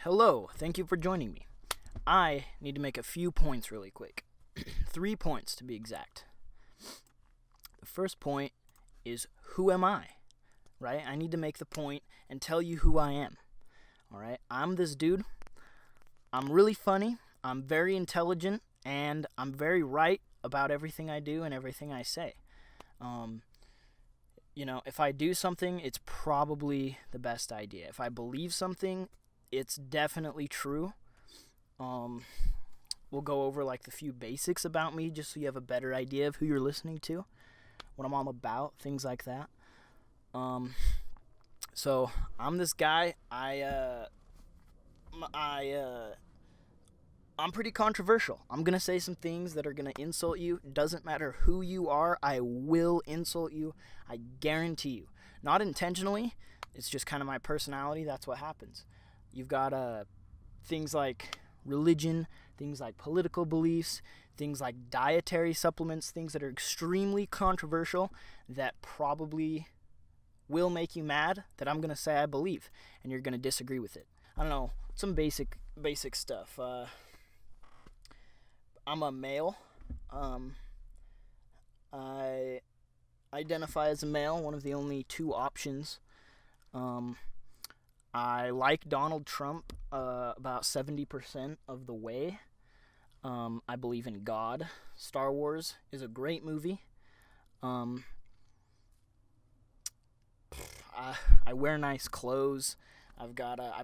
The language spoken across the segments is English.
Hello, thank you for joining me. I need to make a few points really quick. 3 points to be exact. The first point is who am I? Right? I need to make the point and tell you who I am. Alright? I'm this dude. I'm really funny. I'm very intelligent. And I'm very right about everything I do and everything I say. If I do something, it's probably the best idea. If I believe something, it's definitely true. We'll go over like the few basics about me just so you have a better idea of who you're listening to, what I'm all about, things like that. So I'm this guy. I'm pretty controversial. I'm gonna say some things that are gonna insult you. Doesn't matter who you are, I will insult you. I guarantee you. Not intentionally. It's just kind of my personality. That's what happens. You've got things like religion, things like political beliefs, things like dietary supplements, things that are extremely controversial that probably will make you mad that I'm going to say I believe, and you're going to disagree with it. I don't know, some basic stuff. I'm a male. I identify as a male, one of the only two options. I like Donald Trump about 70% of the way. I believe in God. Star Wars is a great movie. I wear nice clothes. I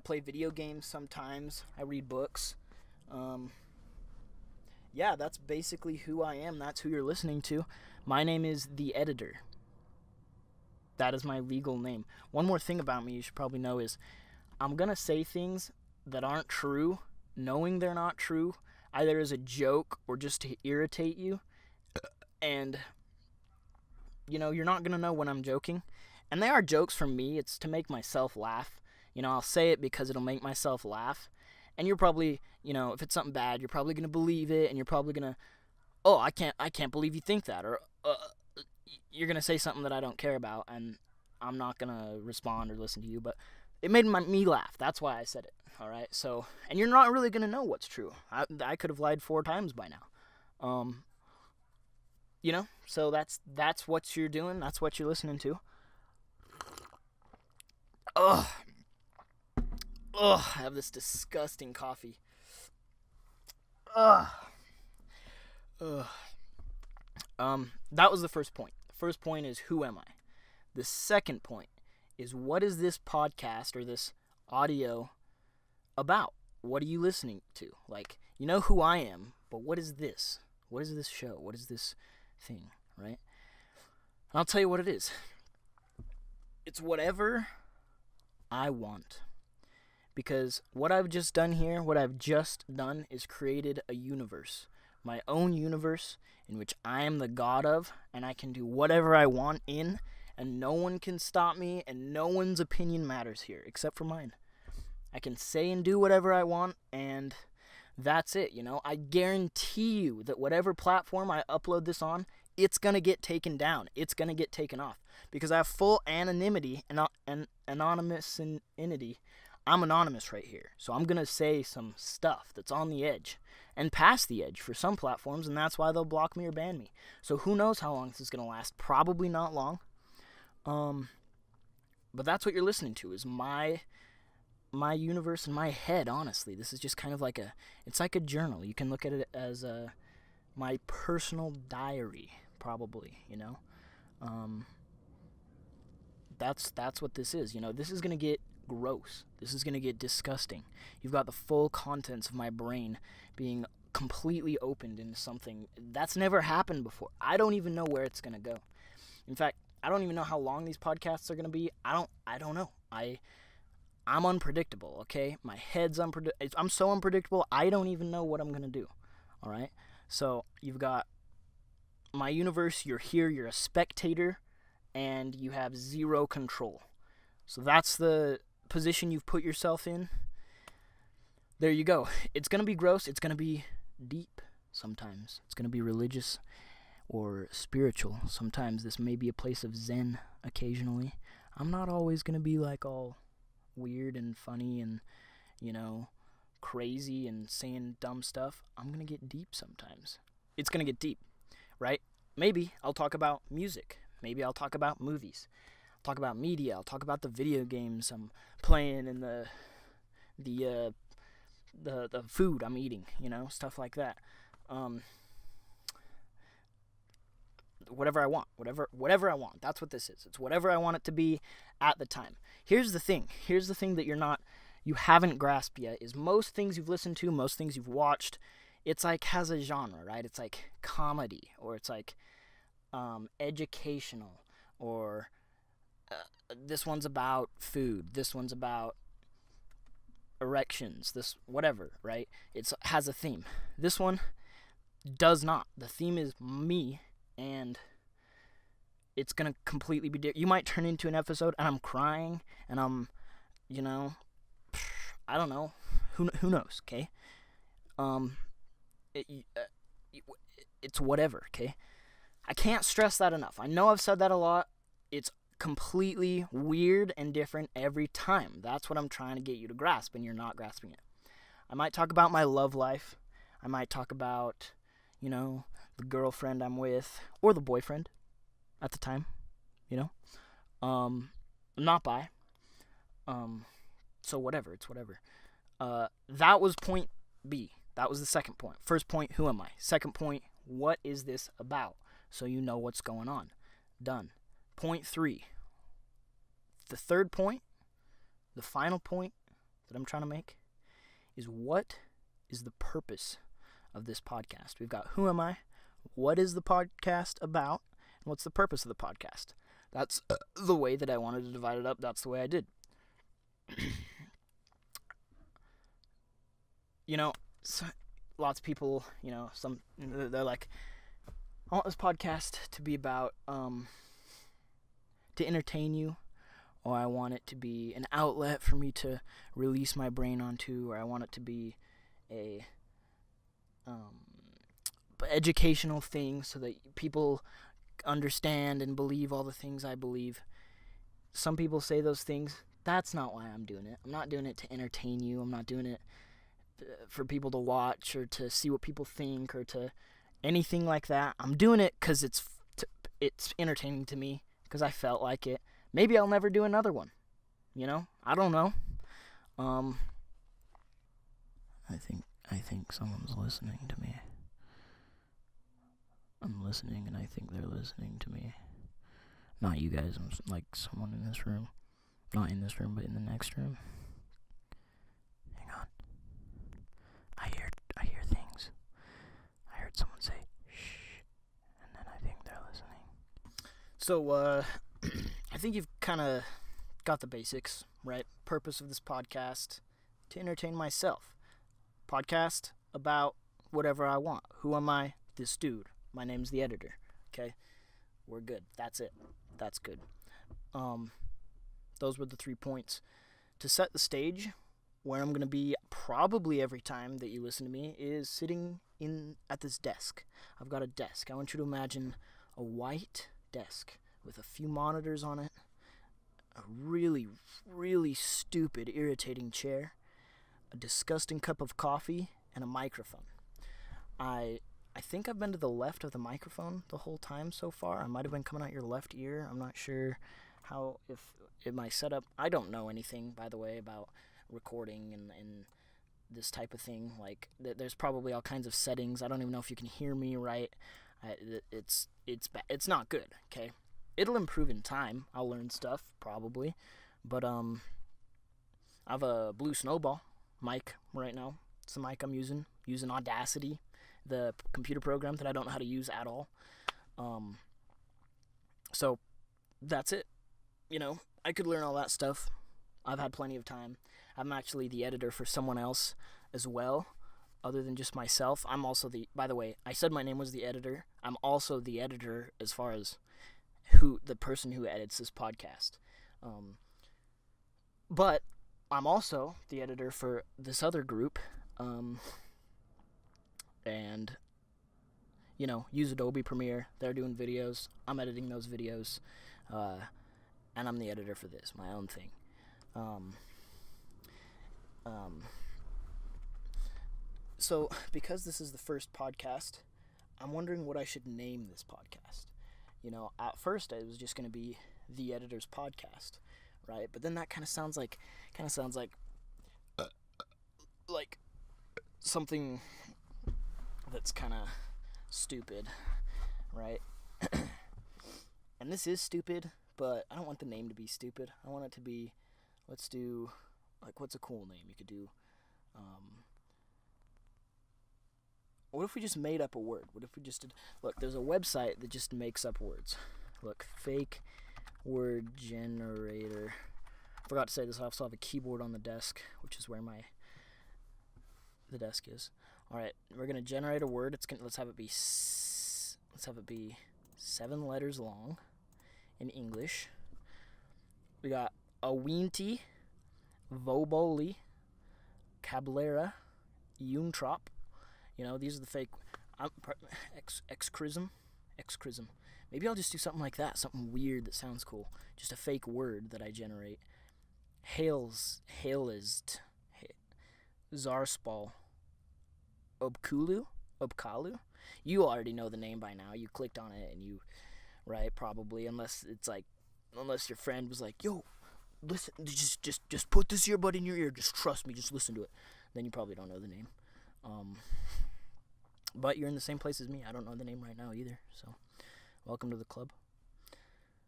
play video games sometimes. I read books. That's basically who I am. That's who you're listening to. My name is The Editor. That is my legal name. One more thing about me you should probably know is I'm going to say things that aren't true, knowing they're not true, either as a joke or just to irritate you. And, you're not going to know when I'm joking. And they are jokes from me. It's to make myself laugh. I'll say it because it'll make myself laugh. And you're probably, if it's something bad, you're probably going to believe it. And you're probably going to, oh, I can't believe you think that. Or you're going to say something that I don't care about. And I'm not going to respond or listen to you. But it made me laugh. That's why I said it. All right. So, and you're not really going to know what's true. I could have lied 4 times by now. So that's what you're doing. That's what you're listening to. Ugh, I have this disgusting coffee. Ugh. That was the first point. The first point is who am I? The second point is what is this podcast or this audio about? What are you listening to? Like, you know who I am, but what is this? What is this show? What is this thing, right? And I'll tell you what it is. It's whatever I want. Because what I've just done here, is created a universe. My own universe in which I am the god of, and I can do whatever I want in, and no one can stop me, and no one's opinion matters here, except for mine. I can say and do whatever I want, and that's it, I guarantee you that whatever platform I upload this on, it's going to get taken down. It's going to get taken off. Because I have full anonymity and anonymity. I'm anonymous right here. So I'm going to say some stuff that's on the edge and past the edge for some platforms, and that's why they'll block me or ban me. So who knows how long this is going to last? Probably not long. But that's what you're listening to is my universe in my head, honestly. This is just kind of like it's like a journal. You can look at it as my personal diary, probably, That's what this is. This is going to get gross. This is going to get disgusting. You've got the full contents of my brain being completely opened into something that's never happened before. I don't even know where it's going to go. In fact, I don't even know how long these podcasts are going to be. I don't know. I'm unpredictable, okay? My head's unpredictable. I'm so unpredictable, I don't even know what I'm going to do. All right? So, you've got my universe. You're here. You're a spectator. And you have zero control. So that's the position you've put yourself in. There you go. It's going to be gross. It's going to be deep sometimes. It's going to be religious or spiritual. Sometimes this may be a place of zen occasionally. I'm not always going to be like all weird and funny and crazy and saying dumb stuff, I'm going to get deep sometimes. It's going to get deep, right? Maybe I'll talk about music. Maybe I'll talk about movies. I'll talk about media. I'll talk about the video games I'm playing and the food I'm eating, stuff like that. Whatever I want, whatever I want. That's what this is. It's whatever I want it to be at the time. Here's the thing that you haven't grasped yet is most things you've listened to, most things you've watched, it's like has a genre, right? It's like comedy, or it's like educational, or this one's about food, this one's about erections, this whatever, right? It has a theme. This one does not. The theme is me, and it's gonna completely be different. You might turn into an episode and I'm crying and I'm, I don't know, who knows, okay? It's whatever, okay? I can't stress that enough. I know I've said that a lot. It's completely weird and different every time. That's what I'm trying to get you to grasp, and you're not grasping it. I might talk about my love life. I might talk about, the girlfriend I'm with, or the boyfriend at the time, I'm not bi. So whatever, it's whatever. That was point B. That was the second point. First point, who am I? Second point, what is this about? So you know what's going on. Done. Point 3. The third point, the final point that I'm trying to make, is what is the purpose of this podcast? We've got who am I, what is the podcast about, and what's the purpose of the podcast? That's the way that I wanted to divide it up. That's the way I did. So, lots of people, they're like, I want this podcast to be about, to entertain you, or I want it to be an outlet for me to release my brain onto, or I want it to be a educational thing so that people understand and believe all the things I believe. Some people say those things. That's not why I'm doing it. I'm not doing it to entertain you. I'm not doing it for people to watch or to see what people think or to anything like that. I'm doing it because it's entertaining to me, because I felt like it. Maybe I'll never do another one. I don't know. I think someone's listening to me. I'm listening, and I think they're listening to me. Not you guys. I'm like someone in this room. Not in this room, but in the next room. Hang on. I hear things. I heard someone say, shh, and then I think they're listening. So, I think you've kind of got the basics, right? Purpose of this podcast, to entertain myself. Podcast about whatever I want. Who am I? This dude. My name's the editor. Okay? We're good. That's it. That's good. Those were the 3 points. To set the stage, where I'm going to be probably every time that you listen to me is sitting at this desk. I've got a desk. I want you to imagine a white desk with a few monitors on it, a really, really stupid, irritating chair, a disgusting cup of coffee, and a microphone. I think I've been to the left of the microphone the whole time so far. I might have been coming out your left ear. I'm not sure if my setup. I don't know anything, by the way, about recording and this type of thing. Like, there's probably all kinds of settings. I don't even know if you can hear me right. It's not good. Okay, it'll improve in time. I'll learn stuff probably, but I have a Blue Snowball mic right now. It's the mic I'm using Audacity, the computer program that I don't know how to use at all. So that's it. I could learn all that stuff. I've had plenty of time. I'm actually the editor for someone else as well, other than just myself. I'm also by the way, I said my name was the editor. I'm also the editor as far as the person who edits this podcast. But I'm also the editor for this other group, and use Adobe Premiere. They're doing videos. I'm editing those videos, and I'm the editor for this, my own thing. So because this is the first podcast, I'm wondering what I should name this podcast. At first it was just going to be The Editor's Podcast, right? But then that kind of sounds like like something that's kind of stupid, right? And this is stupid, but I don't want the name to be stupid. I want it to be, let's do, like, what's a cool name? You could do, what if we just made up a word? What if we just did, look, there's a website that just makes up words. Look, fake word generator. Forgot to say this, I also have a keyboard on the desk, which is where the desk is. All right, we're gonna generate a word. Let's have it be 7 letters long in English. We got Awinti, Voboli, Cablera, Untrop. These are the fake. Excrism. Maybe I'll just do something like that, something weird that sounds cool. Just a fake word that I generate. Hailist, Zarspal, Obkalu. You already know the name by now. You clicked on it and right? Probably, unless your friend was like, "Yo, listen, just put this earbud in your ear. Just trust me. Just listen to it." Then you probably don't know the name. But you're in the same place as me. I don't know the name right now either. So, welcome to the club.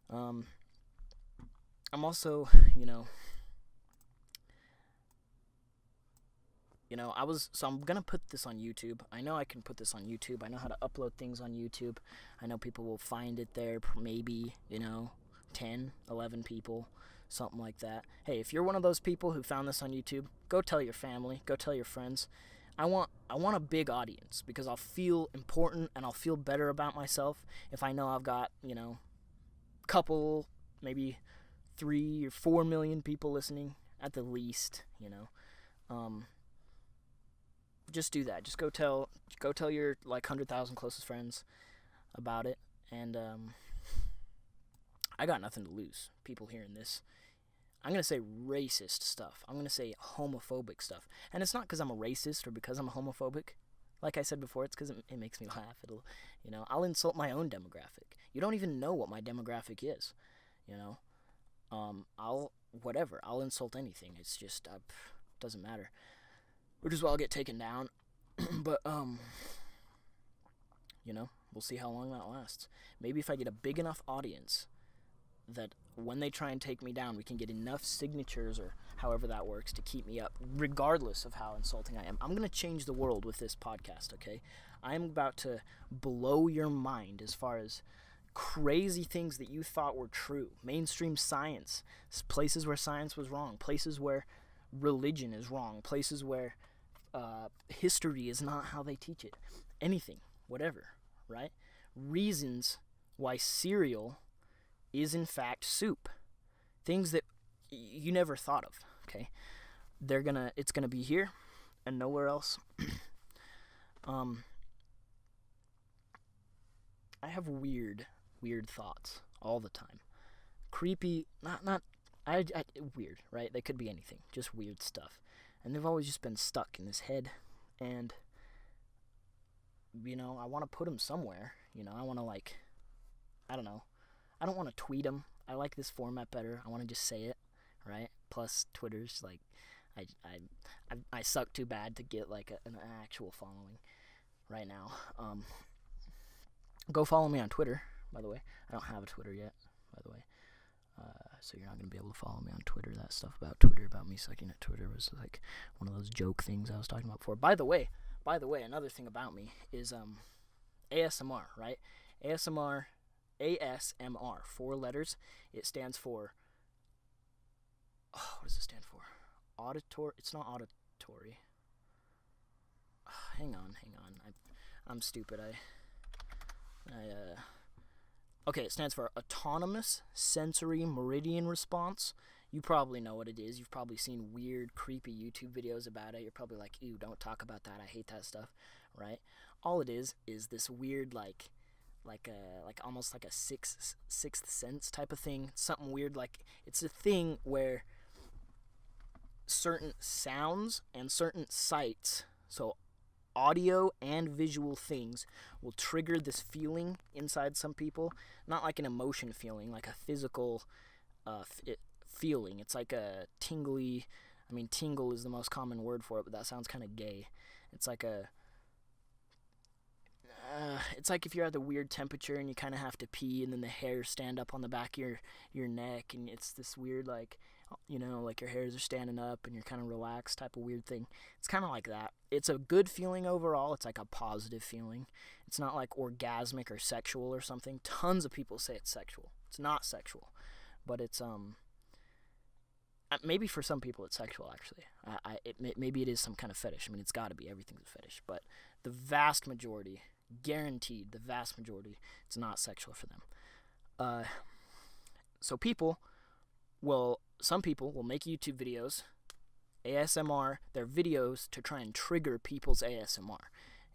I'm also, I'm gonna put this on YouTube. I know I can put this on YouTube. I know how to upload things on YouTube. I know people will find it there, maybe, 10, 11 people, something like that. Hey, if you're one of those people who found this on YouTube, go tell your family, go tell your friends. I want a big audience because I'll feel important and I'll feel better about myself if I know I've got, couple, maybe 3 or 4 million people listening at the least, Just do that. Just go tell your 100,000 closest friends about it, and I got nothing to lose. People hearing this, I'm gonna say racist stuff. I'm gonna say homophobic stuff, and it's not because I'm a racist or because I'm a homophobic. Like I said before, it's because it makes me laugh. I'll insult my own demographic. You don't even know what my demographic is, I'll insult anything. It's just doesn't matter. Which is why I'll get taken down. But, we'll see how long that lasts. Maybe if I get a big enough audience that when they try and take me down, we can get enough signatures or however that works to keep me up, regardless of how insulting I am. I'm going to change the world with this podcast, okay? I'm about to blow your mind as far as crazy things that you thought were true. Mainstream science, places where science was wrong, places where religion is wrong, places where history is not how they teach it. Anything, whatever, right? Reasons why cereal is in fact soup. Things that you never thought of, okay? It's gonna be here and nowhere else. I have weird thoughts all the time. Creepy, weird, right? They could be anything, just weird stuff. And they've always just been stuck in his head. And, I want to put them somewhere. I want to, I don't know. I don't want to tweet them. I like this format better. I want to just say it, right? Plus, Twitter's, I suck too bad to get, an actual following right now. Go follow me on Twitter, by the way. I don't have a Twitter yet, by the way. So you're not going to be able to follow me on Twitter. That stuff about Twitter, about me sucking at Twitter, was one of those joke things I was talking about before. By the way, another thing about me is ASMR, right? ASMR, 4 letters. It stands for, what does it stand for? Auditory. It's not auditory. Hang on. I'm stupid. Okay, it stands for Autonomous Sensory Meridian Response. You probably know what it is. You've probably seen weird, creepy YouTube videos about it. You're probably like, ew, don't talk about that. I hate that stuff, right? All it is this weird, almost like a sixth sense type of thing. Something weird, it's a thing where certain sounds and certain sights, so audio and visual things, will trigger this feeling inside some people. Not like an emotion feeling, like a physical feeling. It's like a tingly, I mean, tingle is the most common word for it, but that sounds kind of gay. It's like it's like if you're at the weird temperature and you kind of have to pee, and then the hairs stand up on the back of your neck, and it's this weird, like, like your hairs are standing up and you're kind of relaxed type of weird thing. It's kind of like that. It's a good feeling overall. It's like a positive feeling. It's not like orgasmic or sexual or something. Tons of people say it's sexual. It's not sexual, but it's maybe for some people it's sexual, actually. Maybe it is some kind of fetish. I mean, it's got to be. Everything's a fetish, but the vast majority, guaranteed, the vast majority, it's not sexual for them. So some people will make YouTube videos, ASMR, their videos to try and trigger people's ASMR.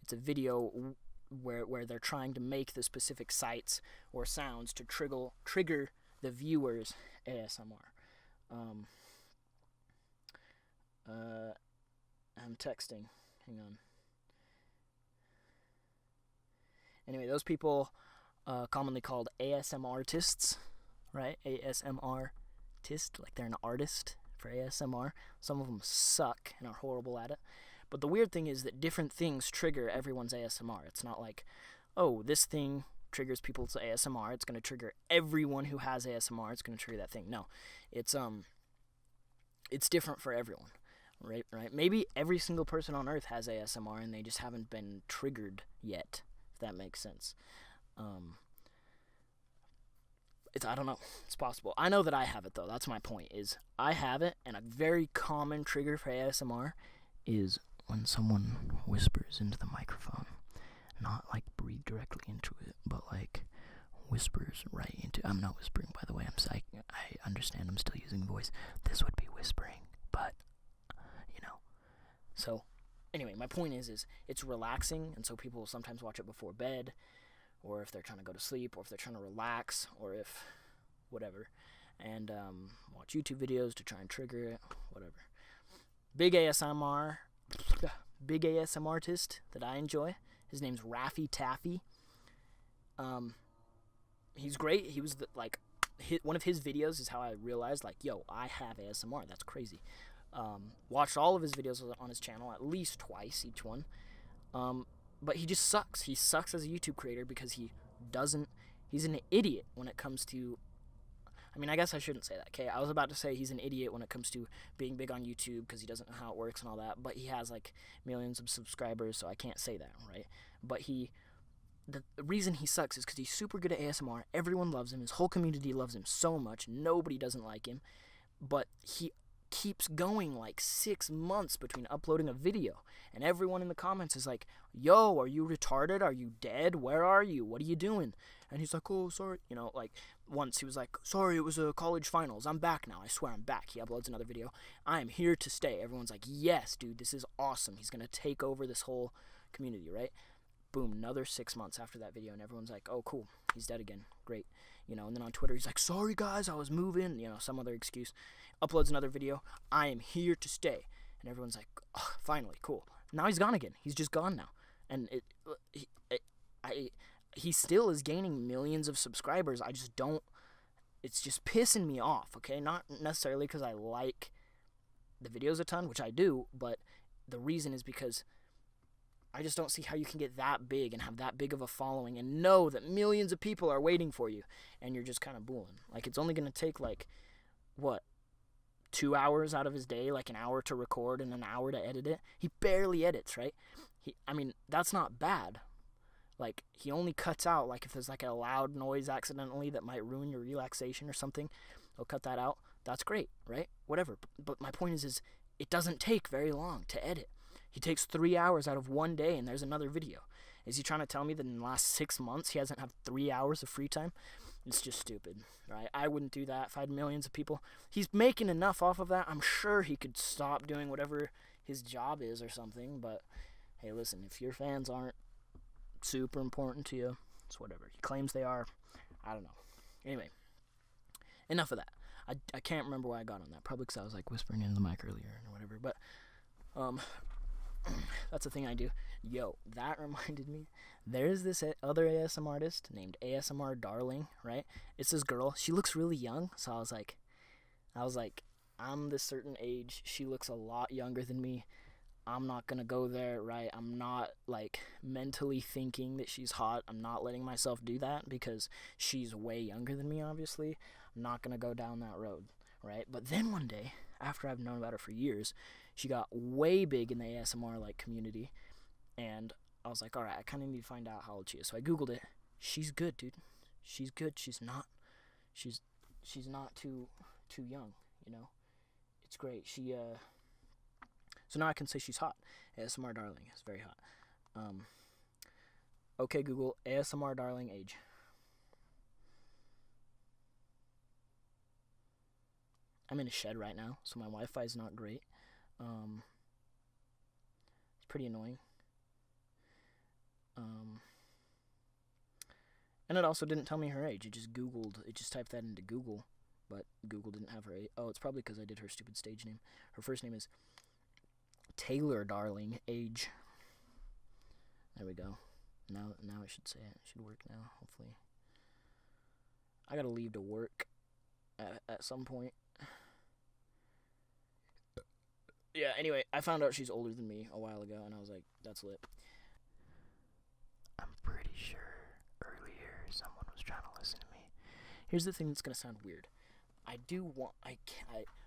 It's a video where they're trying to make the specific sights or sounds to trigger the viewer's ASMR. I'm texting. Hang on. Anyway, those people, commonly called ASMR artists, right? ASMR artist, like they're an artist for ASMR. Some of them suck and are horrible at it. But the weird thing is that different things trigger everyone's ASMR. It's not like, oh, this thing triggers people's ASMR. It's going to trigger everyone who has ASMR. It's going to trigger that thing. No, it's different for everyone, right? Maybe every single person on Earth has ASMR and they just haven't been triggered yet, if that makes sense. I don't know. It's possible. I know that I have it, though. That's my point, is I have it, and a very common trigger for ASMR is when someone whispers into the microphone. Not like breathe directly into it, but like whispers right into. I'm not whispering, by the way. I understand I'm still using voice. This would be whispering, but So anyway, my point is it's relaxing, and so people will sometimes watch it before bed, or if they're trying to go to sleep, or if they're trying to relax, or if whatever, and watch YouTube videos to try and trigger it, whatever. Big ASMR artist that I enjoy. His name's Raffi Taffy. He's great. He was one of his videos is how I realized, like, yo, I have ASMR. That's crazy. Watched all of his videos on his channel at least twice, each one. But he just sucks. He sucks as a YouTube creator because he's an idiot when it comes to, I mean, I guess I shouldn't say that, okay? I was about to say he's an idiot when it comes to being big on YouTube because he doesn't know how it works and all that, but he has, like, millions of subscribers, so I can't say that, right? But the reason he sucks is because he's super good at ASMR. Everyone loves him. His whole community loves him so much. Nobody doesn't like him. But he keeps going like 6 months between uploading a video, and everyone in the comments is like, yo, are you retarded? Are you dead? Where are you? What are you doing? And he's like, oh, sorry. Like, once he was like, sorry, it was a college finals. I'm back now. I swear I'm back. He uploads another video. I am here to stay. Everyone's like, yes, dude, this is awesome. He's going to take over this whole community, right? Boom, another 6 months after that video, and everyone's like, oh, cool, he's dead again. Great. And then on Twitter, he's like, sorry, guys, I was moving. Some other excuse. Uploads another video. I am here to stay. And everyone's like, oh, finally, cool. Now he's gone again. He's just gone now. And he still is gaining millions of subscribers. I just don't, it's just pissing me off, okay? Not necessarily because I like the videos a ton, which I do, but the reason is because I just don't see how you can get that big and have that big of a following and know that millions of people are waiting for you, and you're just kind of booling. Like, it's only going to take, 2 hours out of his day, like an hour to record and an hour to edit it. He barely edits, right? That's not bad. Like, he only cuts out, like, if there's, like, a loud noise accidentally that might ruin your relaxation or something, he'll cut that out. That's great, right? Whatever. But my point is it doesn't take very long to edit. He takes 3 hours out of one day, and there's another video. Is he trying to tell me that in the last 6 months he hasn't had 3 hours of free time? It's just stupid, right? I wouldn't do that if I had millions of people. He's making enough off of that. I'm sure he could stop doing whatever his job is or something, but hey, listen, if your fans aren't super important to you, it's whatever. He claims they are. I don't know. Anyway, enough of that. I can't remember why I got on that. Probably because I was like whispering into the mic earlier or whatever. But that's the thing I do. Yo, that reminded me. There's this other ASMR artist named ASMR Darling, right? It's this girl. She looks really young, so I was like, I'm this certain age. She looks a lot younger than me. I'm not gonna go there, right? I'm not like mentally thinking that she's hot. I'm not letting myself do that because she's way younger than me, obviously. I'm not gonna go down that road, right? But then one day, after I've known about her for years, she got way big in the ASMR like community, and I was like, all right, I kind of need to find out how old she is. So I googled it. She's good, dude. She's good. She's not too young, you know. It's great. So now I can say she's hot. ASMR Darling is very hot. Okay, Google, ASMR Darling age. I'm in a shed right now, so my Wi-Fi is not great. It's pretty annoying. And it also didn't tell me her age. It just typed that into Google, but Google didn't have her age. Oh, it's probably because I did her stupid stage name. Her first name is Taylor Darling, age. There we go. Now I should say it. It should work now, hopefully. I gotta leave to work at some point. Yeah, anyway, I found out she's older than me a while ago, and I was like, that's lit. I'm pretty sure earlier someone was trying to listen to me. Here's the thing that's gonna sound weird. I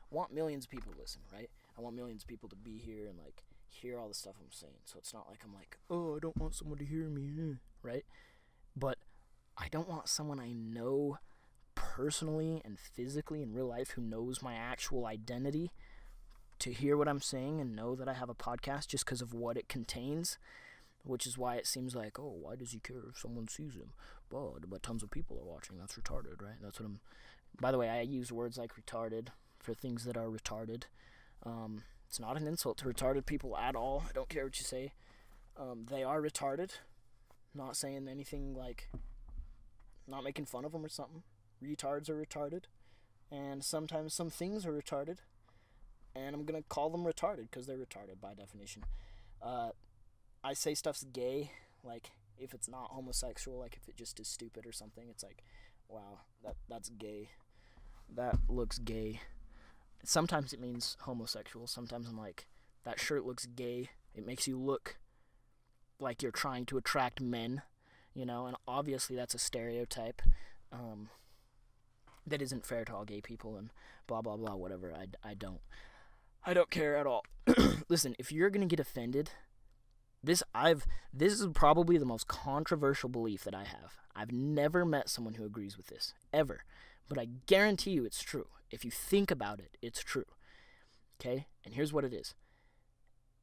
want millions of people to listen, right? I want millions of people to be here and like hear all the stuff I'm saying. So it's not like I'm like, oh, I don't want someone to hear me, right? But I don't want someone I know personally and physically in real life who knows my actual identity to hear what I'm saying and know that I have a podcast just because of what it contains, which is why it seems like, oh, why does he care if someone sees him? But tons of people are watching. That's retarded, right? That's what I'm... By the way, I use words like retarded for things that are retarded. It's not an insult to retarded people at all. I don't care what you say. They are retarded. Not saying anything like... Not making fun of them or something. Retards are retarded. And sometimes some things are retarded. And I'm going to call them retarded because they're retarded by definition. I say stuff's gay, like, if it's not homosexual, like, if it just is stupid or something, it's like, wow, that's gay. That looks gay. Sometimes it means homosexual. Sometimes I'm like, that shirt looks gay. It makes you look like you're trying to attract men, you know, and obviously that's a stereotype that isn't fair to all gay people and blah, blah, blah, whatever. I don't care at all. Listen, if you're going to get offended, this is probably the most controversial belief that I have. I've never met someone who agrees with this, ever. But I guarantee you it's true. If you think about it, it's true. Okay? And here's what it is.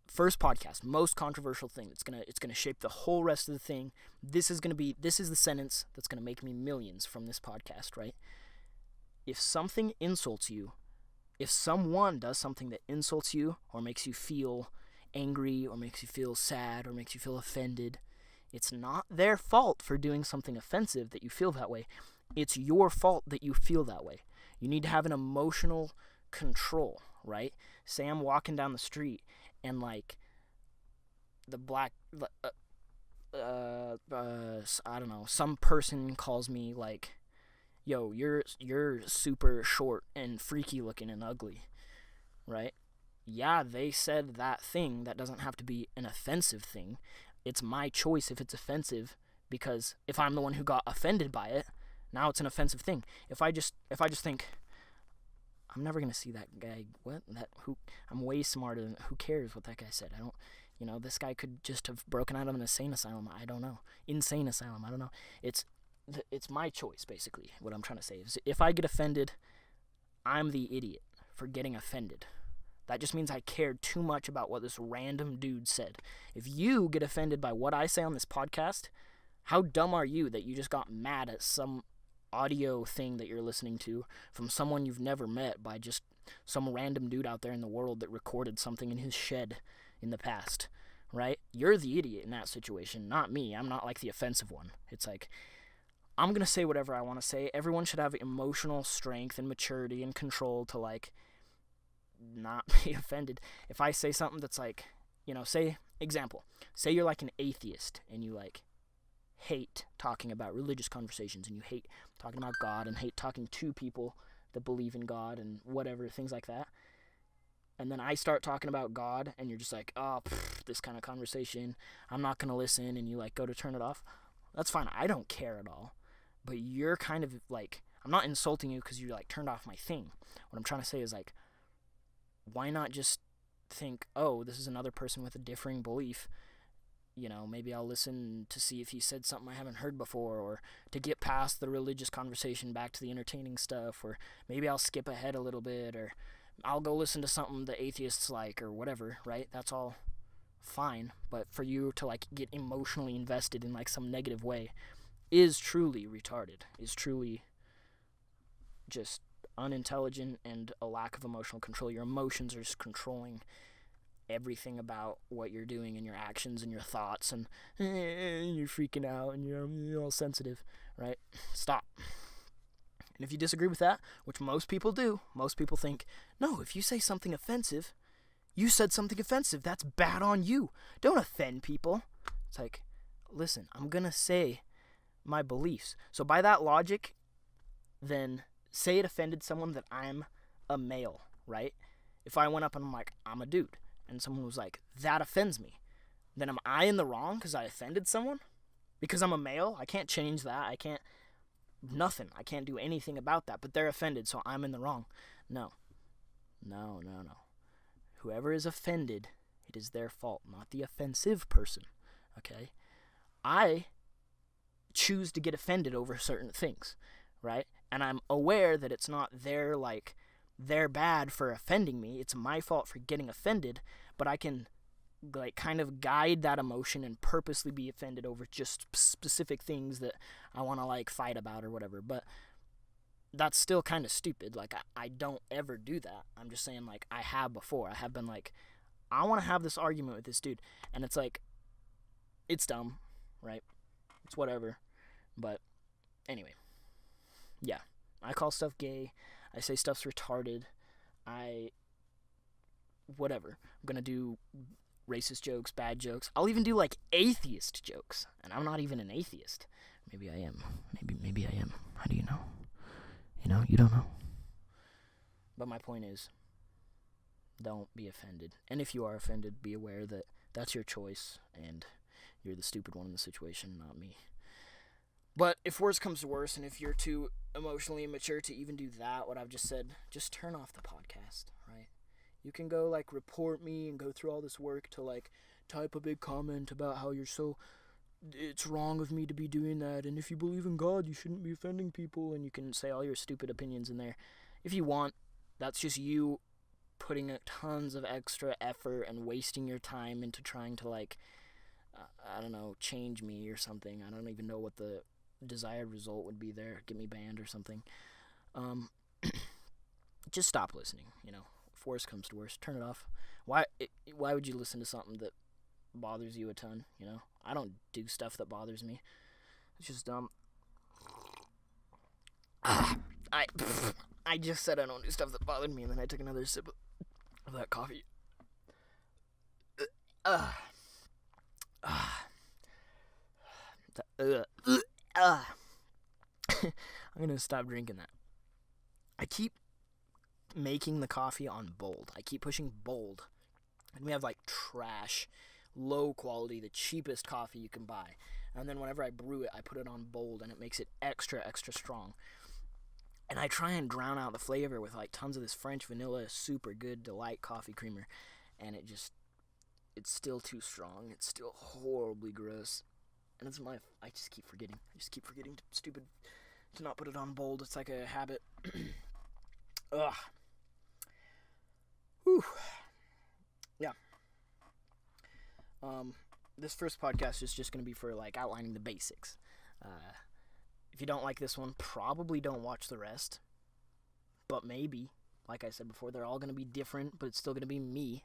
First podcast, most controversial thing. It's gonna shape the whole rest of the thing. This is the sentence that's gonna make me millions from this podcast, right? If something insults you, if someone does something that insults you or makes you feel angry or makes you feel sad or makes you feel offended, it's not their fault for doing something offensive that you feel that way. It's your fault that you feel that way. You need to have an emotional control, right? Say I'm walking down the street and like I don't know, some person calls me like, yo, you're super short and freaky looking and ugly, right? Yeah, they said that thing. That doesn't have to be an offensive thing. It's my choice if it's offensive, because if I'm the one who got offended by it, now it's an offensive thing. If I just think, I'm never gonna see that guy. I'm way smarter than. Who cares what that guy said? I don't. You know, this guy could just have broken out of an insane asylum. I don't know. Insane asylum. I don't know. It's my choice, basically. What I'm trying to say is, if I get offended, I'm the idiot for getting offended. That just means I cared too much about what this random dude said. If you get offended by what I say on this podcast, how dumb are you that you just got mad at some audio thing that you're listening to from someone you've never met by just some random dude out there in the world that recorded something in his shed in the past, right? You're the idiot in that situation, not me. I'm not like the offensive one. It's like, I'm going to say whatever I want to say. Everyone should have emotional strength and maturity and control to, like, not be offended. If I say something that's like, say you're like an atheist and you, like, hate talking about religious conversations and you hate talking about God and hate talking to people that believe in God and whatever, things like that. And then I start talking about God and you're just like, oh, this kind of conversation, I'm not going to listen, and you, like, go to turn it off. That's fine. I don't care at all. But you're kind of like, I'm not insulting you because you, like, turned off my thing. What I'm trying to say is, like, why not just think, oh, this is another person with a differing belief. Maybe I'll listen to see if he said something I haven't heard before, or to get past the religious conversation back to the entertaining stuff, or maybe I'll skip ahead a little bit, or I'll go listen to something the atheists like, or whatever, right? That's all fine. But for you to, like, get emotionally invested in, like, some negative way is truly retarded, is truly just unintelligent and a lack of emotional control. Your emotions are just controlling everything about what you're doing and your actions and your thoughts, and you're freaking out and you're all sensitive, right? Stop. And if you disagree with that, which most people do, most people think, no, if you say something offensive, you said something offensive. That's bad on you. Don't offend people. It's like, listen, I'm going to say my beliefs. So by that logic, then say it offended someone that I'm a male, right? If I went up and I'm like, I'm a dude, and someone was like, that offends me, then am I in the wrong because I offended someone? Because I'm a male? I can't change that. I can't do anything about that, but they're offended, so I'm in the wrong. No. Whoever is offended, it is their fault, not the offensive person, okay? I choose to get offended over certain things, right? And I'm aware that it's not they're bad for offending me. It's my fault for getting offended, but I can, like, kind of guide that emotion and purposely be offended over just specific things that I want to, like, fight about or whatever. But that's still kind of stupid. Like, I don't ever do that. I'm just saying, like, I have before. I have been like, I want to have this argument with this dude, and it's like, it's dumb, right? It's whatever. But anyway, yeah, I call stuff gay. I say stuff's retarded. Whatever. I'm gonna do racist jokes, bad jokes. I'll even do, like, atheist jokes, and I'm not even an atheist. Maybe I am. Maybe I am. How do you know? You don't know. But my point is, don't be offended. And if you are offended, be aware that that's your choice, and you're the stupid one in the situation, not me. But if worse comes to worse, and if you're too emotionally immature to even do that, what I've just said, just turn off the podcast, right? You can go, like, report me and go through all this work to, like, type a big comment about how it's wrong of me to be doing that, and if you believe in God, you shouldn't be offending people, and you can say all your stupid opinions in there. If you want, that's just you putting tons of extra effort and wasting your time into trying to, like, I don't know, change me or something. I don't even know what the desired result would be there. Get me banned or something. Just stop listening, If worse comes to worse, turn it off. Why would you listen to something that bothers you a ton, I don't do stuff that bothers me. It's just dumb. I just said I don't do stuff that bothered me, and then I took another sip of that coffee. I'm gonna stop drinking that. I keep making the coffee on bold. I keep pushing bold. And we have, like, trash, low quality, the cheapest coffee you can buy. And then whenever I brew it, I put it on bold, and it makes it extra, extra strong. And I try and drown out the flavor with, like, tons of this French vanilla, super good delight coffee creamer. And it's still too strong. It's still horribly gross. And I just keep forgetting. To not put it on bold. It's like a habit. Ugh. Whew. Yeah. This first podcast is just going to be for, like, outlining the basics. If you don't like this one, probably don't watch the rest. But maybe, like I said before, they're all going to be different, but it's still going to be me.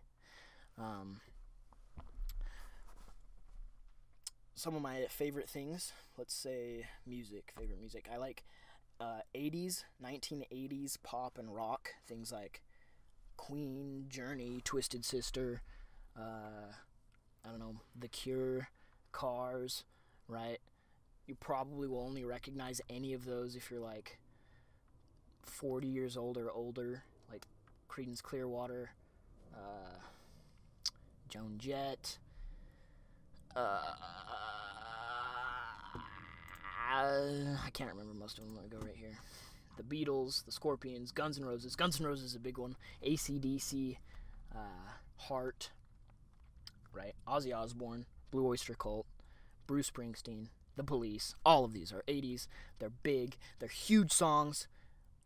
some of my favorite things, let's say favorite music. I like 80s, 1980s pop and rock, things like Queen, Journey, Twisted Sister, I don't know, The Cure, Cars, right? You probably will only recognize any of those if you're like 40 years old or older, like Creedence Clearwater, Joan Jett, I can't remember most of them. Let me go right here. The Beatles, the Scorpions, Guns N' Roses. Guns N' Roses is a big one. AC/DC, Heart, right? Ozzy Osbourne, Blue Oyster Cult, Bruce Springsteen, The Police. All of these are 80s. They're big. They're huge songs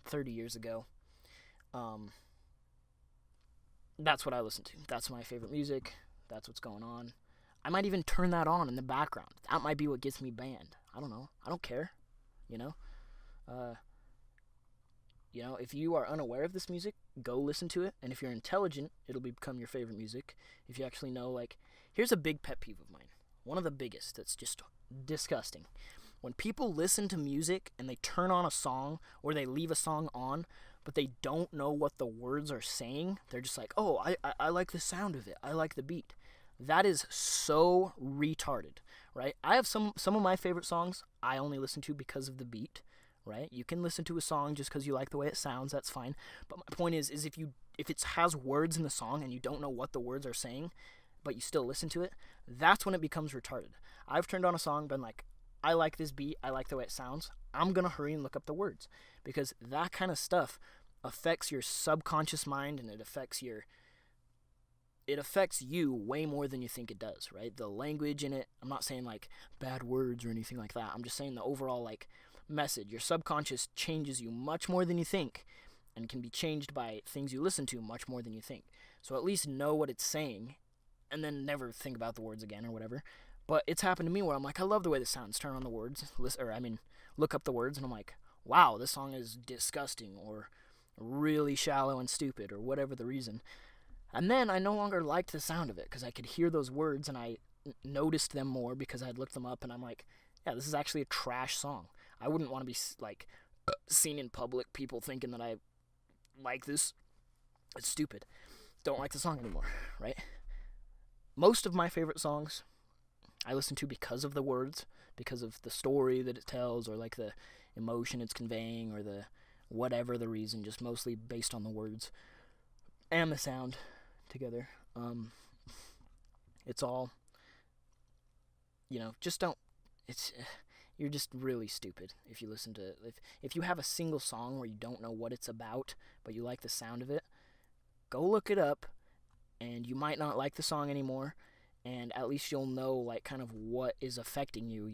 30 years ago. That's what I listen to. That's my favorite music. That's what's going on. I might even turn that on in the background. That might be what gets me banned. I don't know. I don't care. You know? If you are unaware of this music, go listen to it. And if you're intelligent, it'll become your favorite music. If you actually know, like, here's a big pet peeve of mine. One of the biggest that's just disgusting. When people listen to music and they turn on a song or they leave a song on, but they don't know what the words are saying, they're just like, oh, I like the sound of it. I like the beat. That is so retarded, right? I have some of my favorite songs I only listen to because of the beat, right? You can listen to a song just because you like the way it sounds, that's fine. But my point is if it has words in the song and you don't know what the words are saying, but you still listen to it, that's when it becomes retarded. I've turned on a song, been like, I like this beat, I like the way it sounds, I'm going to hurry and look up the words. Because that kind of stuff affects your subconscious mind, and it affects you way more than you think it does, right? The language in it, I'm not saying like bad words or anything like that. I'm just saying the overall like message. Your subconscious changes you much more than you think, and can be changed by things you listen to much more than you think. So at least know what it's saying, and then never think about the words again or whatever. But it's happened to me where I'm like, I love the way this sounds. Turn on the words, look up the words, and I'm like, wow, this song is disgusting or really shallow and stupid or whatever the reason. And then I no longer liked the sound of it because I could hear those words and I noticed them more because I had looked them up, and I'm like, yeah, this is actually a trash song. I wouldn't want to be like seen in public, people thinking that I like this. It's stupid. Don't like the song anymore, right? Most of my favorite songs I listen to because of the words, because of the story that it tells, or like the emotion it's conveying, or the whatever the reason, just mostly based on the words and the sound together. It's all, just don't, you're just really stupid if you listen to, if you have a single song where you don't know what it's about, but you like the sound of it, go look it up, and you might not like the song anymore, and at least you'll know, like, kind of what is affecting you,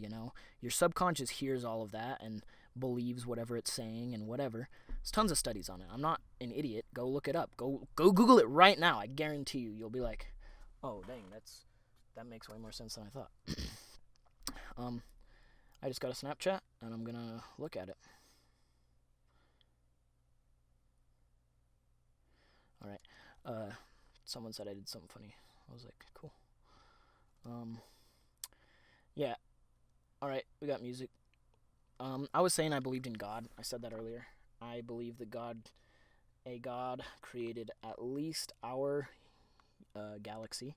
Your subconscious hears all of that and believes whatever it's saying and whatever. There's tons of studies on it. I'm not an idiot. Go look it up. Go Google it right now. I guarantee you'll be like, oh, dang, that makes way more sense than I thought. I just got a Snapchat, and I'm gonna look at it. Alright. Someone said I did something funny. I was like, cool. Yeah. Alright, we got music. I was saying I believed in God. I said that earlier. I believe that a God created at least our galaxy.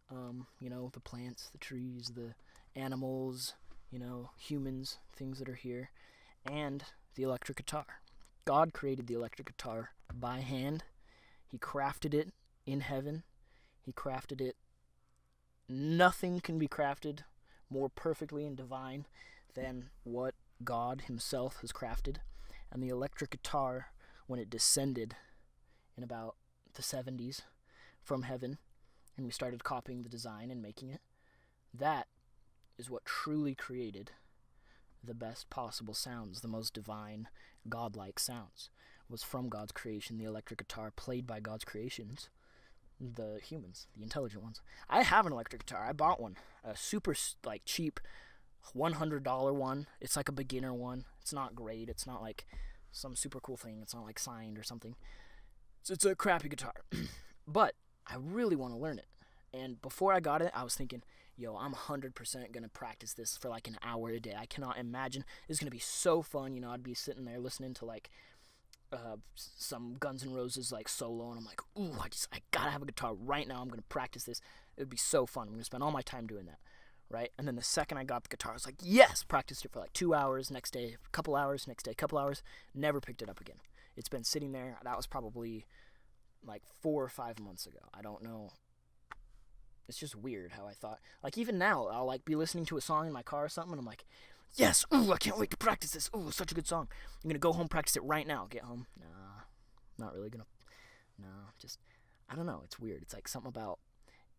The plants, the trees, the animals, humans, things that are here, and the electric guitar. God created the electric guitar by hand. He crafted it in heaven. He crafted it. Nothing can be crafted more perfectly and divine than what God himself has crafted. And the electric guitar, when it descended in about the 70s from heaven, and we started copying the design and making it, that is what truly created the best possible sounds, the most divine, godlike sounds, was from God's creation, the electric guitar played by God's creations, the humans, the intelligent ones. I have an electric guitar. I bought one, a super cheap $100 one. It's like a beginner one. It's not great. It's not like some super cool thing. It's not like signed or something. It's a crappy guitar. But I really want to learn it. And before I got it, I was thinking, yo, I'm 100% going to practice this for like an hour a day. I cannot imagine. It's going to be so fun. You know, I'd be sitting there listening to like some Guns N' Roses like solo, and I'm like, ooh, I got to have a guitar right now. I'm going to practice this. It would be so fun. I'm going to spend all my time doing that. Right? And then the second I got the guitar, I was like, yes! Practiced it for like 2 hours, next day, a couple hours, next day, a couple hours. Never picked it up again. It's been sitting there. That was probably like 4 or 5 months ago. I don't know. It's just weird how I thought. Like, even now, I'll like be listening to a song in my car or something, and I'm like, yes! Ooh, I can't wait to practice this. Ooh, such a good song. I'm going to go home, practice it right now. Get home. Nah, not really going to. No, just, I don't know. It's weird. It's like something about.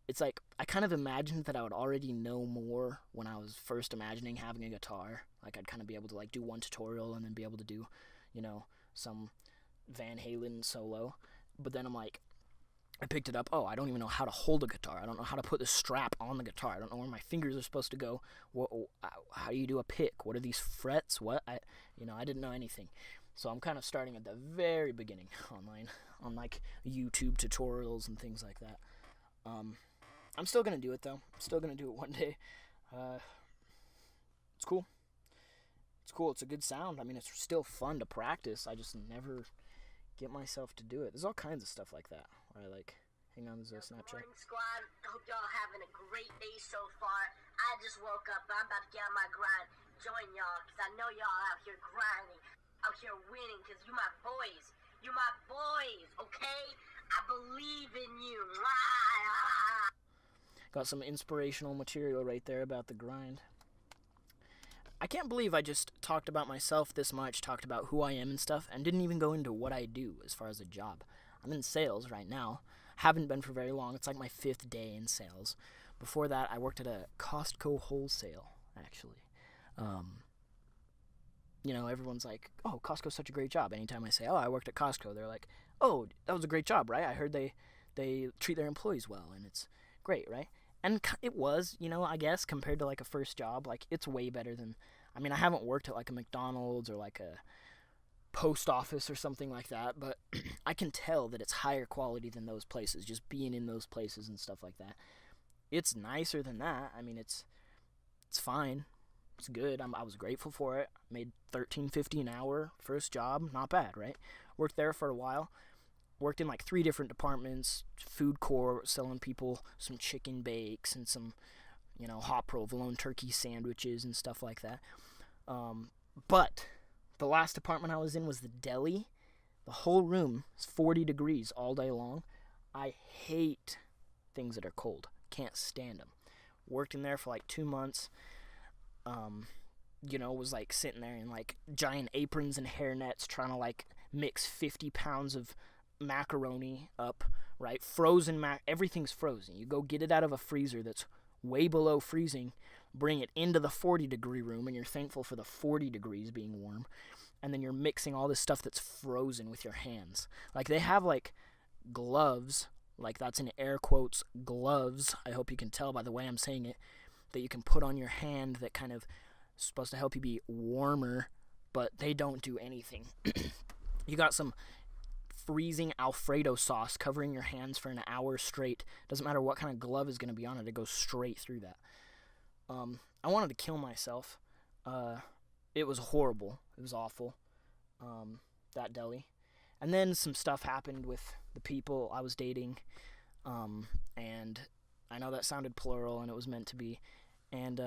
It's like I kind of imagined that I would already know more when I was first imagining having a guitar. Like I'd kind of be able to like do one tutorial and then be able to do, you know, some Van Halen solo. But then I'm like, I picked it up. Oh, I don't even know how to hold a guitar. I don't know how to put the strap on the guitar. I don't know where my fingers are supposed to go. How do you do a pick? What are these frets? What? I didn't know anything. So I'm kind of starting at the very beginning online on like YouTube tutorials and things like that. I'm still going to do it, though. I'm still going to do it one day. It's cool. It's cool. It's a good sound. I mean, it's still fun to practice. I just never get myself to do it. There's all kinds of stuff like that. Where I like, hang on, there's a Snapchat. Morning, squad. Hope y'all having a great day so far. I just woke up. I'm about to get on my grind. Join y'all, because I know y'all out here grinding. Out here winning, because you my boys. You my boys, okay? I believe in you. Got some inspirational material right there about the grind. I can't believe I just talked about myself this much, talked about who I am and stuff, and didn't even go into what I do as far as a job. I'm in sales right now. Haven't been for very long. It's like my 5th day in sales. Before that, I worked at a Costco wholesale, actually. You know, everyone's like, oh, Costco's such a great job. Anytime I say, oh, I worked at Costco, they're like, oh, that was a great job, right? I heard they treat their employees well, and it's great, right? And it was, you know, I guess, compared to like a first job, like it's way better than, I mean, I haven't worked at like a McDonald's or like a post office or something like that, but I can tell that it's higher quality than those places, just being in those places and stuff like that. It's nicer than that. I mean, it's fine. It's good. I was grateful for it. Made $13.50 an hour, first job, not bad, right? Worked there for a while. Worked in like 3 different departments, food court, selling people some chicken bakes and some, you know, hot provolone turkey sandwiches and stuff like that. But the last department I was in was the deli. The whole room is 40 degrees all day long. I hate things that are cold. Can't stand them. Worked in there for like 2 months. You know, was like sitting there in like giant aprons and hairnets trying to like mix 50 pounds of macaroni up, right? Frozen everything's frozen. You go get it out of a freezer that's way below freezing, bring it into the 40-degree room, and you're thankful for the 40 degrees being warm, and then you're mixing all this stuff that's frozen with your hands. Like, they have like gloves, like that's in air quotes, gloves, I hope you can tell by the way I'm saying it, that you can put on your hand that kind of supposed to help you be warmer, but they don't do anything. You got some freezing Alfredo sauce covering your hands for an hour straight. Doesn't matter what kind of glove is going to be on it, it goes straight through that. I wanted to kill myself. It was horrible. It was awful, that deli. And then some stuff happened with the people I was dating, and I know that sounded plural, and it was meant to be, and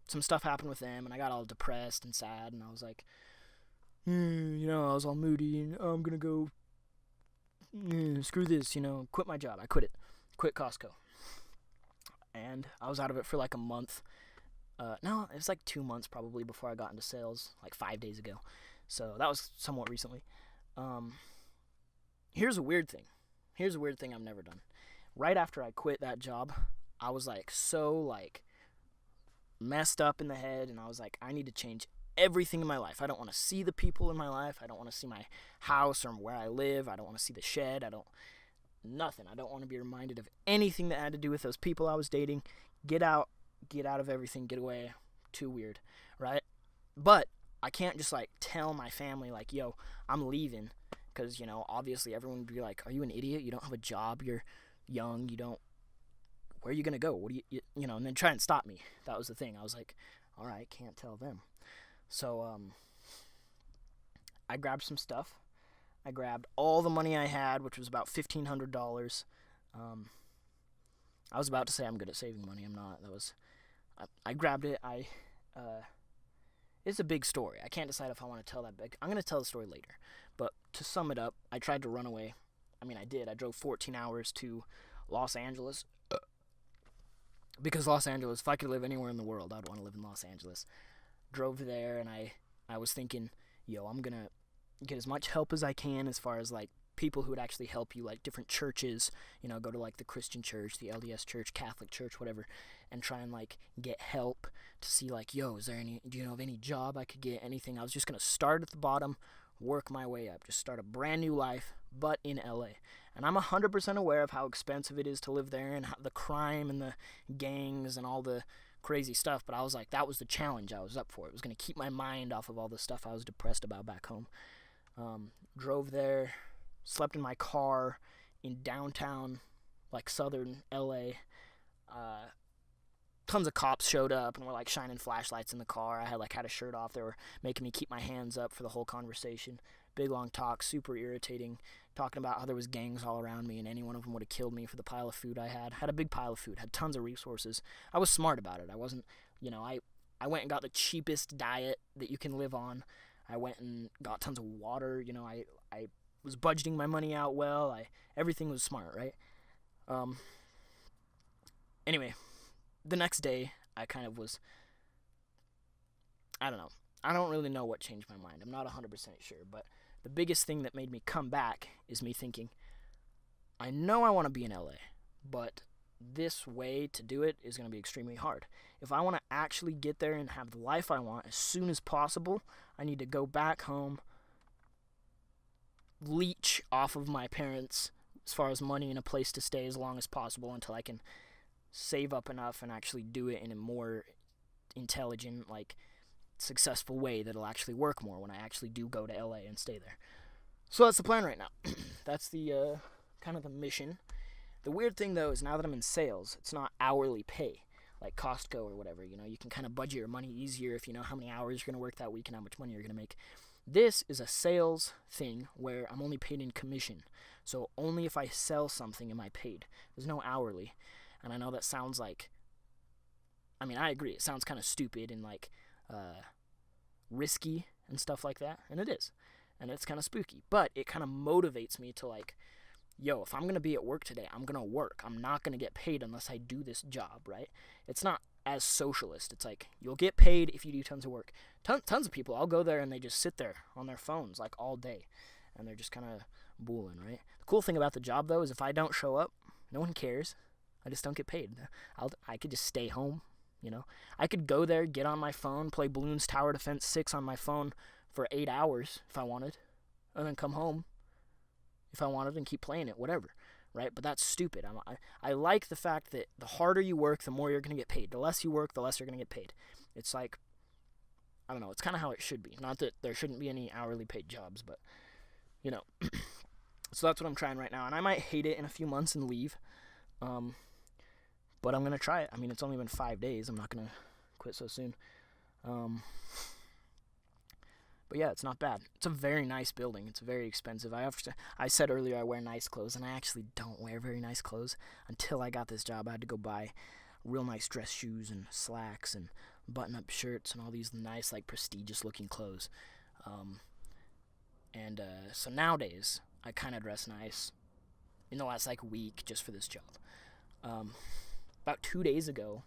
some stuff happened with them, and I got all depressed and sad, and I was like, you know, I was all moody, and I'm gonna go, screw this, you know, quit my job. I quit it. Quit Costco. And I was out of it for like a month. No, it was like 2 months probably before I got into sales, like 5 days ago. So that was somewhat recently. Here's a weird thing. Here's a weird thing I've never done. Right after I quit that job, I was like so like messed up in the head, and I was like, I need to change everything in my life. I don't want to see the people in my life. I don't want to see my house or where I live. I don't want to see the shed. Nothing. I don't want to be reminded of anything that had to do with those people I was dating. Get out of everything, get away. Too weird, right? But I can't just like tell my family like, yo, I'm leaving, because, you know, obviously everyone would be like, are you an idiot? You don't have a job, you're young, you don't where are you going to go? What do you know, and then try and stop me. That was the thing. I was like, all right, can't tell them. So, I grabbed some stuff. I grabbed all the money I had, which was about $1,500. I was about to say I'm good at saving money. I'm not. I grabbed it. It's a big story. I can't decide if I want to tell that big. I'm going to tell the story later. But to sum it up, I tried to run away. I mean, I did. I drove 14 hours to Los Angeles. Because Los Angeles, if I could live anywhere in the world, I'd want to live in Los Angeles. Drove there, and I was thinking, I'm going to get as much help as I can as far as, like, people who would actually help you, like different churches, go to, like, the Christian church, the LDS church, Catholic church, whatever, and try and, like, get help to see, like, do you know of any job I could get, anything. I was just going to start at the bottom, work my way up, just start a brand new life, but in LA. And I'm 100% aware of how expensive it is to live there and how the crime and the gangs and all the crazy stuff, but I was like, that was the challenge I was up for. It was going to keep my mind off of all the stuff I was depressed about back home. Drove there, slept in my car in downtown, like southern LA. Tons of cops showed up and were like shining flashlights in the car. I had a shirt off. They were making me keep my hands up for the whole conversation. Big long talk, super irritating, talking about how there was gangs all around me and any one of them would have killed me for the pile of food I had. Had a big pile of food, had tons of resources. I was smart about it. I wasn't, I went and got the cheapest diet that you can live on. I went and got tons of water. I was budgeting my money out well. Everything was smart, right? Anyway, the next day, I kind of was, I don't know. I don't really know what changed my mind. I'm not 100% sure, but the biggest thing that made me come back is me thinking, I know I want to be in LA, but this way to do it is going to be extremely hard. If I want to actually get there and have the life I want as soon as possible, I need to go back home, leech off of my parents as far as money and a place to stay as long as possible until I can save up enough and actually do it in a more intelligent, like, successful way that'll actually work more when I actually do go to LA and stay there. So that's the plan right now. That's the kind of the mission. The weird thing, though, is now that I'm in sales, it's not hourly pay like Costco or whatever. You can kind of budget your money easier if you know how many hours you're going to work that week and how much money you're going to make. This is a sales thing where I'm only paid in commission. So only if I sell something am I paid. There's no hourly. And I know that sounds like, I agree, it sounds kind of stupid and like risky and stuff like that, and it is, and it's kind of spooky, but it kind of motivates me to like, if I'm going to be at work today, I'm going to work. I'm not going to get paid unless I do this job, right? It's not as socialist. It's like, you'll get paid if you do tons of work. Tons of people, I'll go there and they just sit there on their phones like all day, and they're just kind of booling, right? The cool thing about the job, though, is if I don't show up, no one cares. I just don't get paid. I could just stay home, I could go there, get on my phone, play Bloons Tower Defense 6 on my phone for 8 hours if I wanted, and then come home if I wanted and keep playing it, whatever, right? But that's stupid. I like the fact that the harder you work, the more you're going to get paid. The less you work, the less you're going to get paid. It's like, I don't know, it's kind of how it should be. Not that there shouldn't be any hourly paid jobs, but, So that's what I'm trying right now, and I might hate it in a few months and leave. But I'm going to try it. It's only been 5 days. I'm not going to quit so soon. But yeah, it's not bad. It's a very nice building. It's very expensive. I said earlier I wear nice clothes, and I actually don't wear very nice clothes. Until I got this job, I had to go buy real nice dress shoes and slacks and button-up shirts and all these nice, like, prestigious-looking clothes. So nowadays, I kind of dress nice in the last, like, week just for this job. About 2 days ago,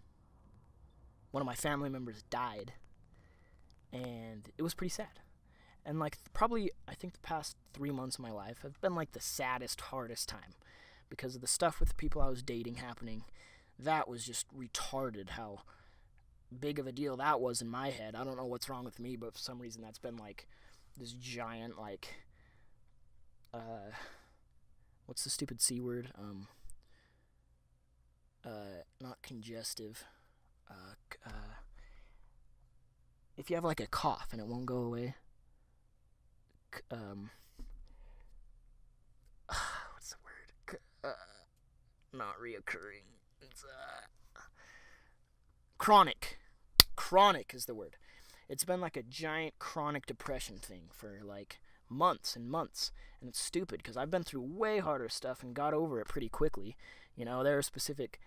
one of my family members died, and it was pretty sad. And, like, probably, I think the past 3 months of my life have been, like, the saddest, hardest time, because of the stuff with the people I was dating happening. That was just retarded how big of a deal that was in my head. I don't know what's wrong with me, but for some reason that's been, like, this giant, like, what's the stupid C word? Not congestive. If you have like a cough and it won't go away. What's the word? Not reoccurring. It's chronic. Chronic is the word. It's been like a giant chronic depression thing for like months and months. And it's stupid because I've been through way harder stuff and got over it pretty quickly. You know, there are specific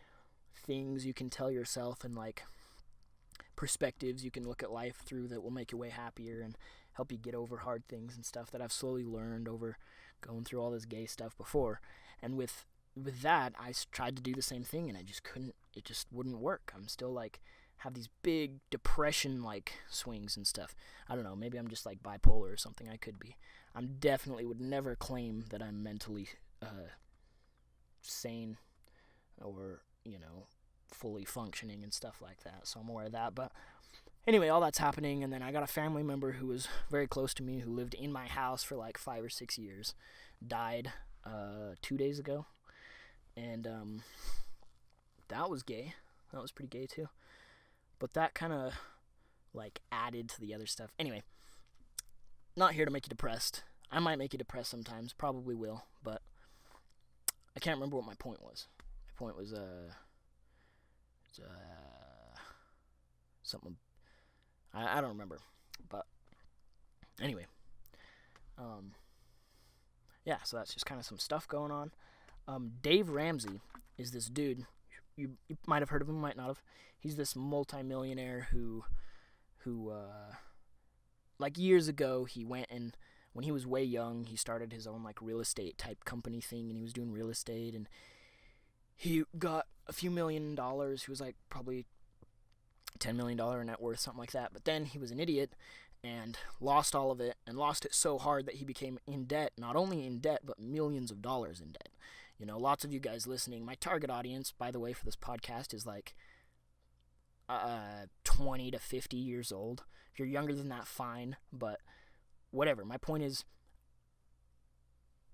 things you can tell yourself and like perspectives you can look at life through that will make you way happier and help you get over hard things and stuff that I've slowly learned over going through all this gay stuff before. And with that, I tried to do the same thing and I just couldn't. It just wouldn't work. I'm still like have these big depression like swings and stuff. I don't know, maybe I'm just like bipolar or something. I could be. I'm definitely would never claim that I'm mentally sane or, you know, fully functioning and stuff like that. So I'm aware of that. But anyway, all that's happening, and then I got a family member who was very close to me who lived in my house for like 5 or 6 years. Died 2 days ago. And that was gay. That was pretty gay too. But that kind of like added to the other stuff. Anyway, not here to make you depressed. I might make you depressed sometimes, probably will, but I can't remember what my point was. My point was something I don't remember. But anyway, yeah, so that's just kind of some stuff going on. Dave Ramsey is this dude. You might have heard of him, might not have. He's this multimillionaire who like years ago, he went and when he was way young, he started his own like real estate type company thing, and he was doing real estate, and he got a few $1 million. He was like probably $10 million net worth, something like that. But then he was an idiot and lost all of it, and lost it so hard that he became in debt, not only in debt, but millions of dollars in debt. You know, lots of you guys listening, my target audience, by the way, for this podcast is like 20 to 50 years old. If you're younger than that, fine, but whatever. My point is,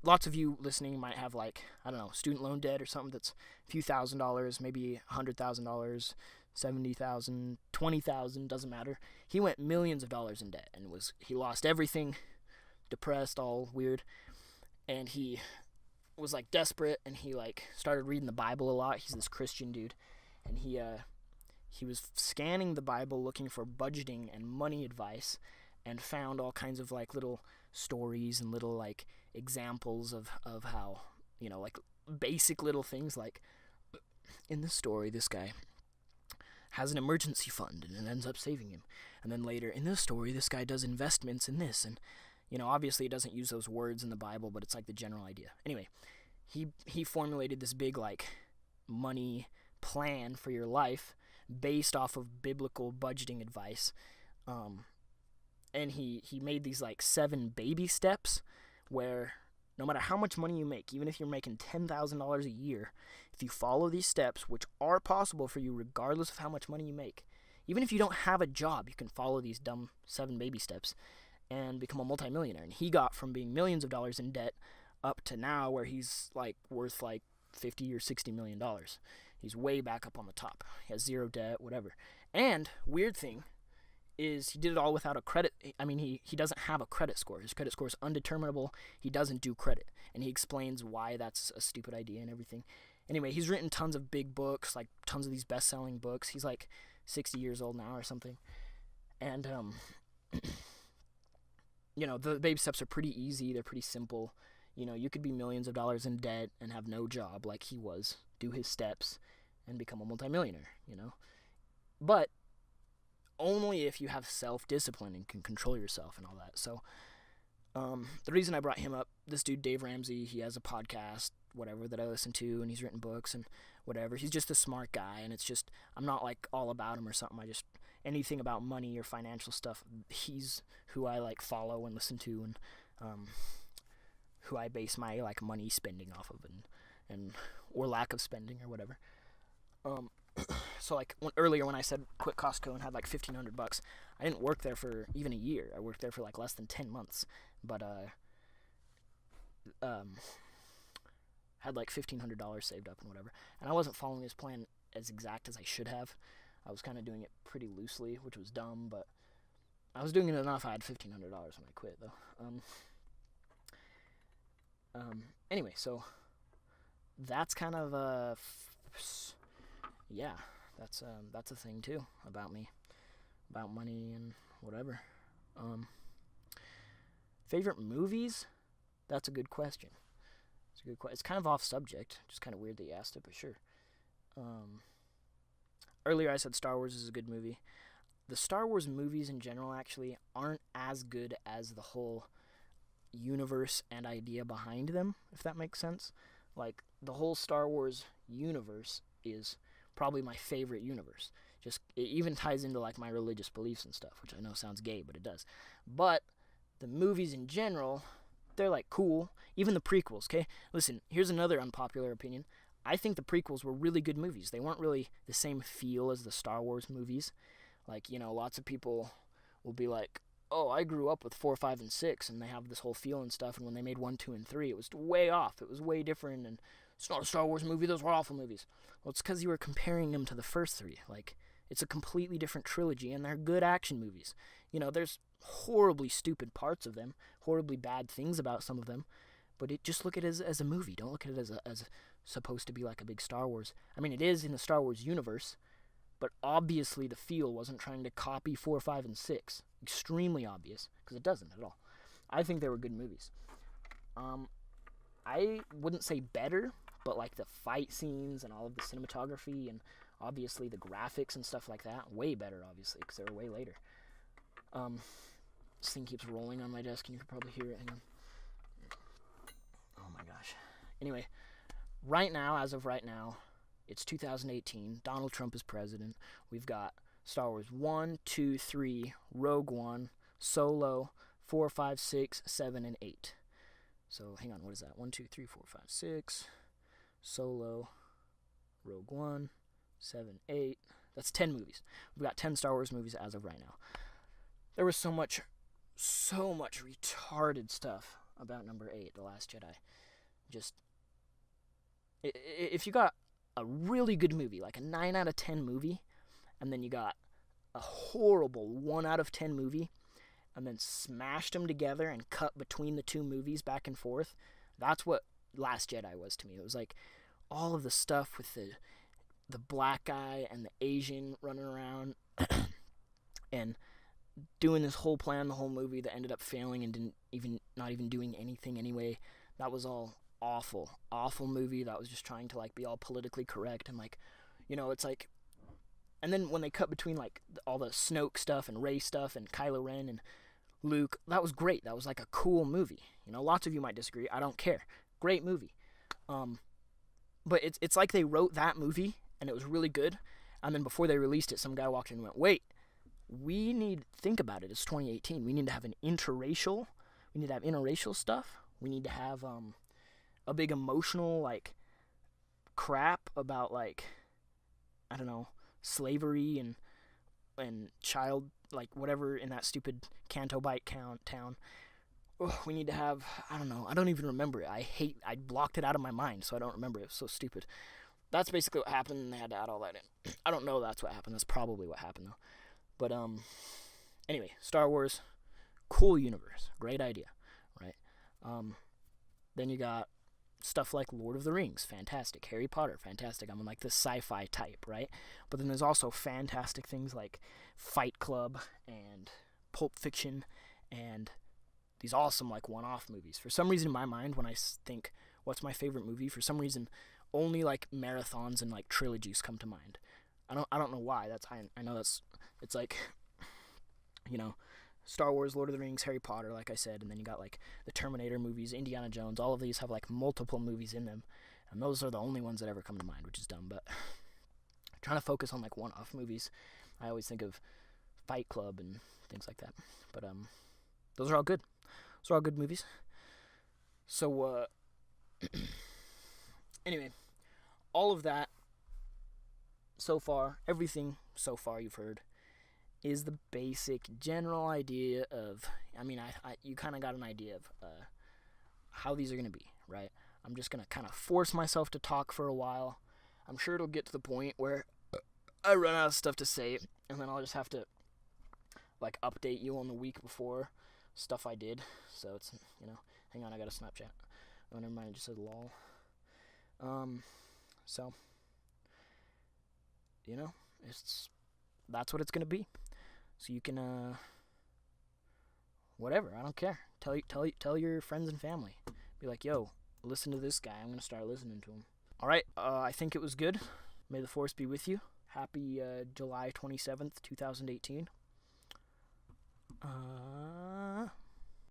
lots of you listening might have like, I don't know, student loan debt or something that's a few $1,000s, maybe $100,000, $70,000, $20,000, doesn't matter. He went millions of dollars in debt and he lost everything, depressed, all weird, and he was like desperate, and he like started reading the Bible a lot. He's this Christian dude, and he was scanning the Bible looking for budgeting and money advice, and found all kinds of like little stories and little like examples of how, you know, like basic little things like, in this story this guy has an emergency fund and it ends up saving him, and then later in this story this guy does investments in this, and you know, obviously he doesn't use those words in the Bible, but it's like the general idea. Anyway, he formulated this big like money plan for your life based off of biblical budgeting advice, and he made these like 7 baby steps where no matter how much money you make, even if you're making $10,000 a year, if you follow these steps, which are possible for you regardless of how much money you make, even if you don't have a job, you can follow these dumb 7 baby steps and become a multimillionaire. And he got from being millions of dollars in debt up to now where he's like worth like $50 or $60 million. He's way back up on the top. He has zero debt, whatever. And weird thing is he did it all without a credit. I mean, he doesn't have a credit score. His credit score is undeterminable. He doesn't do credit. And he explains why that's a stupid idea and everything. Anyway, he's written tons of big books, like tons of these best-selling books. He's like 60 years old now or something. And, you know, the baby steps are pretty easy. They're pretty simple. You know, you could be millions of dollars in debt and have no job like he was, do his steps, and become a multimillionaire, you know. But only if you have self-discipline and can control yourself and all that. So the reason I brought him up, this dude Dave Ramsey, he has a podcast, whatever, that I listen to, and he's written books and whatever. He's just a smart guy, and it's just, I'm not like all about him or something. I just, anything about money or financial stuff, he's who I like follow and listen to, and who I base my like money spending off of, and or lack of spending or whatever. So like earlier when I said quit Costco and had like $1,500, I didn't work there for even a year. I worked there for like less than 10 months, but had like $1,500 saved up and whatever. And I wasn't following his plan as exact as I should have. I was kind of doing it pretty loosely, which was dumb, but I was doing it enough. I had $1,500 when I quit though. Anyway, so that's kind of yeah, that's a thing too about me, about money and whatever. Um, Favorite movies? That's a good question. It's a good question. It's kind of off subject. Just kind of weird that you asked it, but sure. Um, Earlier I said Star Wars is a good movie. The Star Wars movies in general actually aren't as good as the whole universe and idea behind them, if that makes sense. Like, the whole Star Wars universe is probably my favorite universe. Just, it even ties into like my religious beliefs and stuff, which I know sounds gay, but it does. But the movies in general, they're like cool. Even the prequels, okay? Listen, here's another unpopular opinion. I think the prequels were really good movies. They weren't really the same feel as the Star Wars movies. Like, lots of people will be like, oh, I grew up with 4, 5, and 6, and they have this whole feel and stuff, and when they made 1, 2, and 3, it was way off. It was way different, and it's not a Star Wars movie. Those were awful movies. Well, it's because you were comparing them to the first 3. Like, it's a completely different trilogy, and they're good action movies. There's horribly stupid parts of them, horribly bad things about some of them, but just look at it as a movie. Don't look at it as supposed to be like a big Star Wars. I mean, it is in the Star Wars universe, but obviously the feel wasn't trying to copy 4, 5, and 6. Extremely obvious, because it doesn't at all. I think they were good movies. I wouldn't say better, but like the fight scenes and all of the cinematography and obviously the graphics and stuff like that, way better, obviously, because they were way later. This thing keeps rolling on my desk, and you can probably hear it. Hang on. Oh my gosh. Anyway, as of right now, it's 2018. Donald Trump is president. We've got Star Wars 1, 2, 3, Rogue One, Solo, 4, 5, 6, 7, and 8. So, hang on, what is that? 1, 2, 3, 4, 5, 6, Solo, Rogue One, 7, 8. That's 10 movies. We've got 10 Star Wars movies as of right now. There was so much retarded stuff about number 8, The Last Jedi. Just, if you got a really good movie, like a 9 out of 10 movie, and then you got a horrible 1 out of 10 movie, and then smashed them together and cut between the two movies back and forth, that's what Last Jedi was to me. It was like all of the stuff with the black guy and the Asian running around and doing this whole plan the whole movie that ended up failing and not even doing anything anyway. That was all awful movie that was just trying to like be all politically correct and like, it's like, and then when they cut between like all the Snoke stuff and Rey stuff and Kylo Ren and Luke, that was great. That was like a cool movie. Lots of you might disagree. I don't care. Great movie. But it's like they wrote that movie and it was really good, and then before they released it, some guy walked in and went, wait, think about it. It's 2018. We need to have interracial stuff. We need to have a big emotional like crap about like, I don't know, slavery and child like whatever in that stupid Canto Bight town. We need to have, I don't know, I don't even remember it. I blocked it out of my mind, so I don't remember it. It was so stupid. That's basically what happened, and they had to add all that in. I don't know that's what happened. That's probably what happened though. But anyway, Star Wars, cool universe, great idea, right? Then you got stuff like Lord of the Rings, fantastic. Harry Potter, fantastic. I'm like the sci-fi type, right? But then there's also fantastic things like Fight Club and Pulp Fiction and these awesome like one-off movies. For some reason in my mind, when I think what's my favorite movie, for some reason only like marathons and like trilogies come to mind. I don't know why. I know it's like, Star Wars, Lord of the Rings, Harry Potter, like I said, and then you got like the Terminator movies, Indiana Jones. All of these have like multiple movies in them, and those are the only ones that ever come to mind, which is dumb. But trying to focus on like one-off movies, I always think of Fight Club and things like that. But those are all good. Those are all good movies. So anyway, all of that so far, everything so far you've heard is the basic general idea of, you kind of got an idea of how these are going to be, right? I'm just going to kind of force myself to talk for a while. I'm sure it'll get to the point where I run out of stuff to say, and then I'll just have to, like, update you on the week before stuff I did. So it's, hang on, I got a Snapchat. Oh, never mind, it just said lol. So, you know, that's what it's gonna be. So you can whatever, I don't care. Tell your friends and family. Be like, yo, listen to this guy. I'm gonna start listening to him. All right, I think it was good. May the force be with you. Happy July 27th, 2018.